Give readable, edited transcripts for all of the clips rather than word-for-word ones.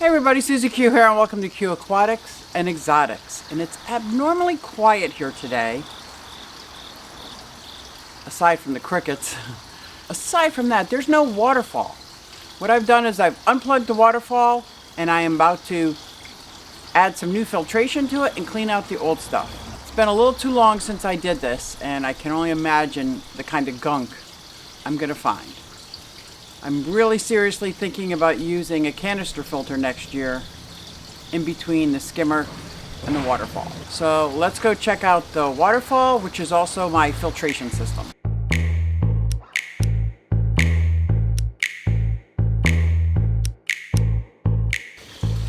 Hey everybody, SuzyQue here and welcome to QueAquatics and Exotics. And it's abnormally quiet here today. Aside from the crickets. Aside from that, there's no waterfall. What I've done is I've unplugged the waterfall and I am about to add some new filtration to it and clean out the old stuff. It's been a little too long since I did this and I can only imagine the kind of gunk I'm gonna find. I'm really seriously thinking about using a canister filter next year in between the skimmer and the waterfall. So let's go check out the waterfall, which is also my filtration system.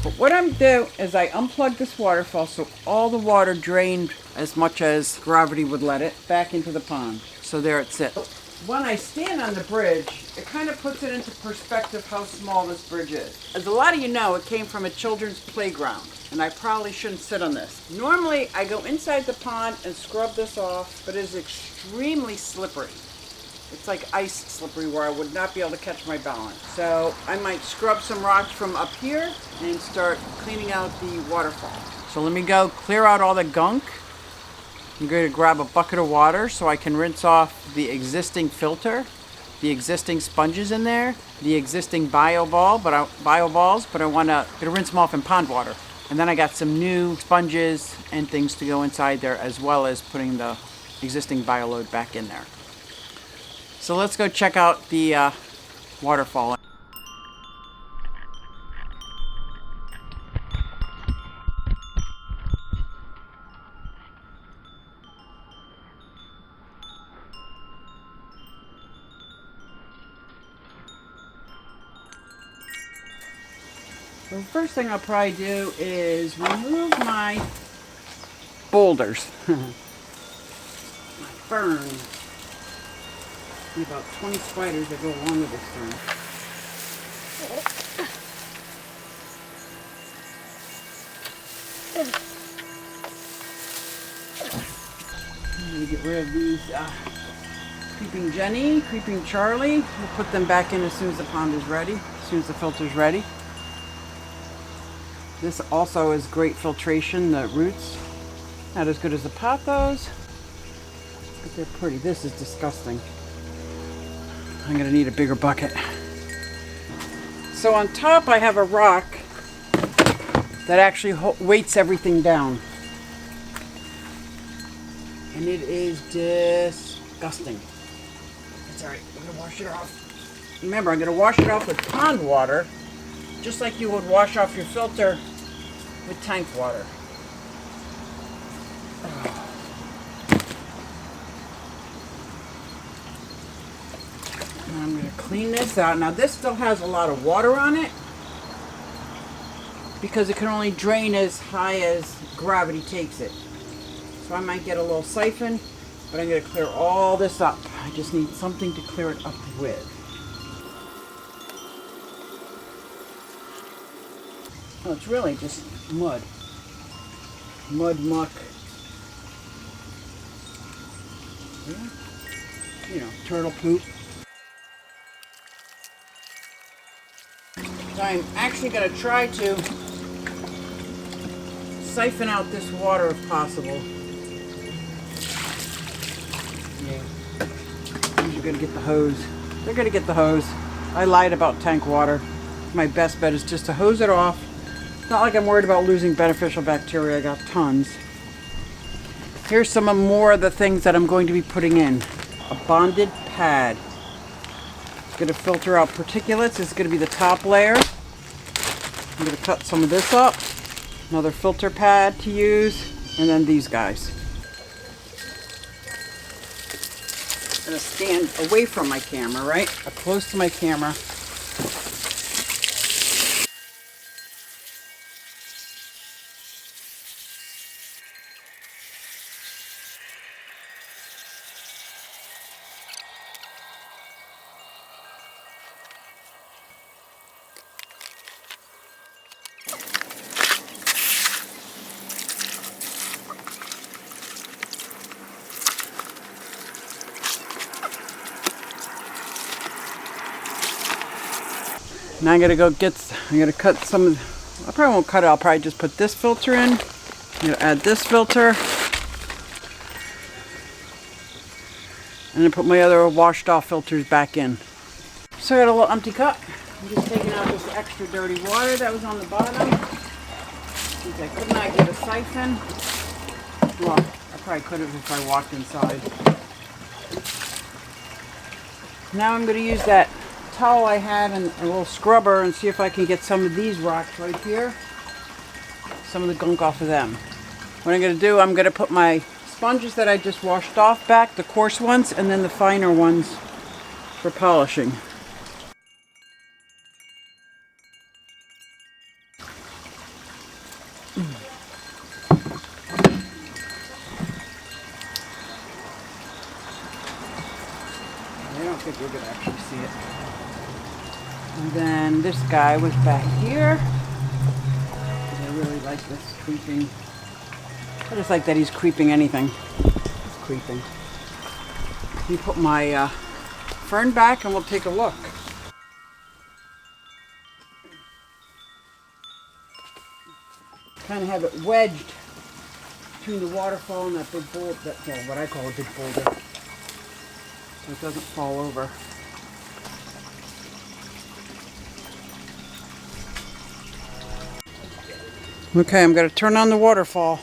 But what I'm doing is I unplug this waterfall so all the water drained as much as gravity would let it back into the pond. So there it sits. When I stand on the bridge, it kind of puts it into perspective how small this bridge is. As a lot of you know, it came from a children's playground, and I probably shouldn't sit on this. Normally, I go inside the pond and scrub this off, but it is extremely slippery. It's like ice slippery where I would not be able to catch my balance. So I might scrub some rocks from up here and start cleaning out the waterfall. So let me go clear out all the gunk. I'm going to grab a bucket of water so I can rinse off the existing filter, the existing sponges in there, the existing bio balls, but I want to rinse them off in pond water. And then I got some new sponges and things to go inside there, as well as putting the existing bio load back in there. So let's go check out the waterfall. So the first thing I'll probably do is remove my boulders, my ferns. About 20 spiders that go along with this thing. Let me get rid of these Creeping Jenny, Creeping Charlie. We'll put them back in as soon as the pond is ready, as soon as the filter's ready. This also is great filtration, the roots. Not as good as the pothos, but they're pretty. This is disgusting. I'm gonna need a bigger bucket. So on top I have a rock that actually weights everything down. And it is disgusting. It's alright, I'm gonna wash it off. Remember, I'm gonna wash it off with pond water, just like you would wash off your filter with tank water. I'm going to clean this out. Now this still has a lot of water on it because it can only drain as high as gravity takes it. So I might get a little siphon, but I'm going to clear all this up. I just need something to clear it up with. Oh, it's really just mud. Mud muck. Yeah. You know, turtle poop. So I'm actually going to try to siphon out this water if possible. Yeah. You're going to get the hose. They're going to get the hose. I lied about tank water. My best bet is just to hose it off. It's not like I'm worried about losing beneficial bacteria. I got tons. Here's some more of the things that I'm going to be putting in. A bonded pad. It's going to filter out particulates. This is going to be the top layer. I'm going to cut some of this up. Another filter pad to use. And then these guys. I'm going to stand away from my camera, right? Close to my camera. Now I'm gonna cut some of I probably won't cut it. I'll probably just put this filter in. Add this filter. And then put my other washed off filters back in. So I got a little empty cup. I'm just taking out this extra dirty water that was on the bottom. Since I could not get a siphon. Well, I probably could have if I walked inside. Now I'm going to use that towel I had and a little scrubber and see if I can get some of these rocks right here. Some of the gunk off of them. What I'm going to do, I'm going to put my sponges that I just washed off back, the coarse ones, and then the finer ones for polishing. I don't think we're going to actually see it. And then this guy was back here. I really like this creeping. I just like that he's creeping anything. He's creeping. Let me put my fern back and we'll take a look. Kind of have it wedged between the waterfall and that big boulder. That's what I call a big boulder. So it doesn't fall over. Okay, I'm going to turn on the waterfall.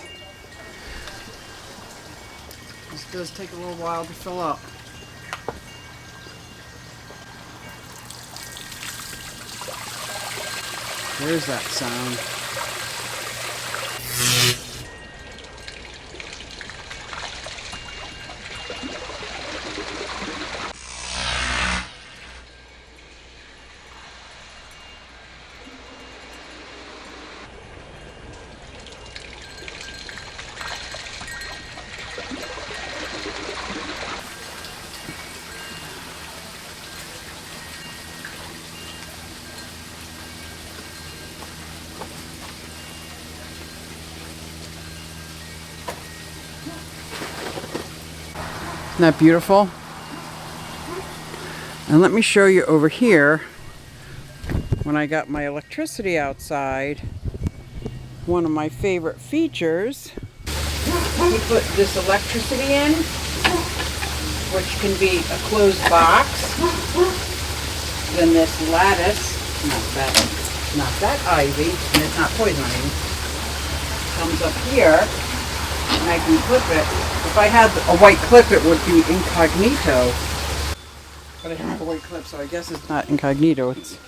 This does take a little while to fill up. There's that sound. Isn't that beautiful? And let me show you over here, when I got my electricity outside, one of my favorite features, we put this electricity in, which can be a closed box. Then this lattice, not that ivy, and it's not poison ivy, comes up here, and I can clip it. If I had a white clip, it would be incognito. But I don't have a white clip, so I guess it's not incognito. It's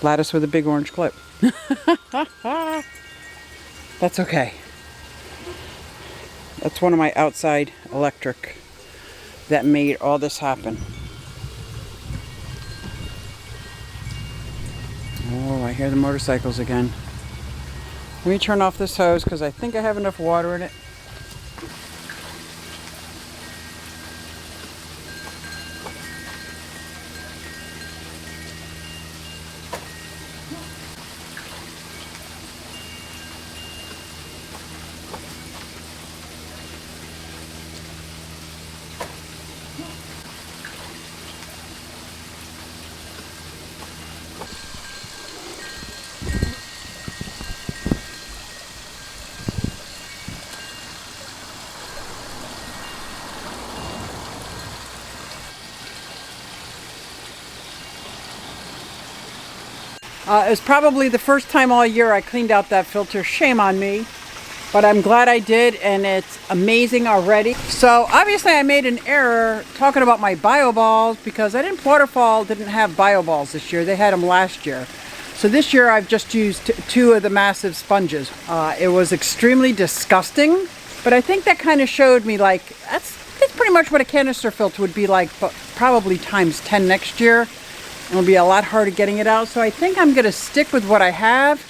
lattice with a big orange clip. That's okay. That's one of my outside electric that made all this happen. Oh, I hear the motorcycles again. Let me turn off this hose because I think I have enough water in it. It was probably the first time all year I cleaned out that filter. Shame on me. But I'm glad I did, and it's amazing already. So obviously I made an error talking about my bio balls because Waterfall didn't have bio balls this year. They had them last year. So this year I've just used two of the massive sponges. It was extremely disgusting, but I think that kind of showed me like, that's pretty much what a canister filter would be like, but probably times 10 next year. It'll be a lot harder getting it out. So I think I'm going to stick with what I have.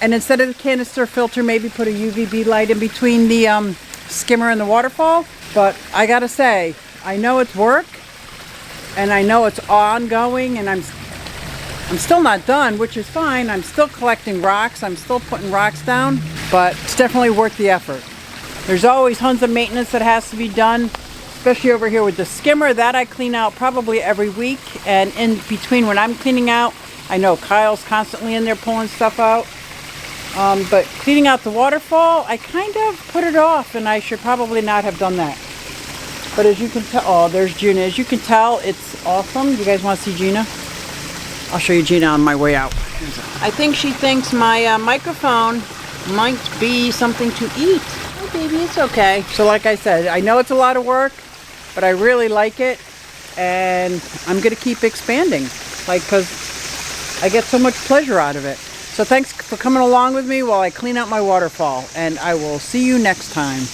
And instead of the canister filter, maybe put a UVB light in between the skimmer and the waterfall. But I got to say, I know it's work. And I know it's ongoing. And I'm still not done, which is fine. I'm still collecting rocks. I'm still putting rocks down. But it's definitely worth the effort. There's always tons of maintenance that has to be done. Especially over here with the skimmer, that I clean out probably every week. And in between when I'm cleaning out, I know Kyle's constantly in there pulling stuff out. But cleaning out the waterfall, I kind of put it off, and I should probably not have done that. But as you can tell, oh, there's Gina. As you can tell, it's awesome. You guys want to see Gina? I'll show you Gina on my way out. I think she thinks my microphone might be something to eat. Oh, baby, it's okay. So like I said, I know it's a lot of work, but I really like it, and I'm going to keep expanding, like, because I get so much pleasure out of it. So thanks for coming along with me while I clean out my waterfall, and I will see you next time.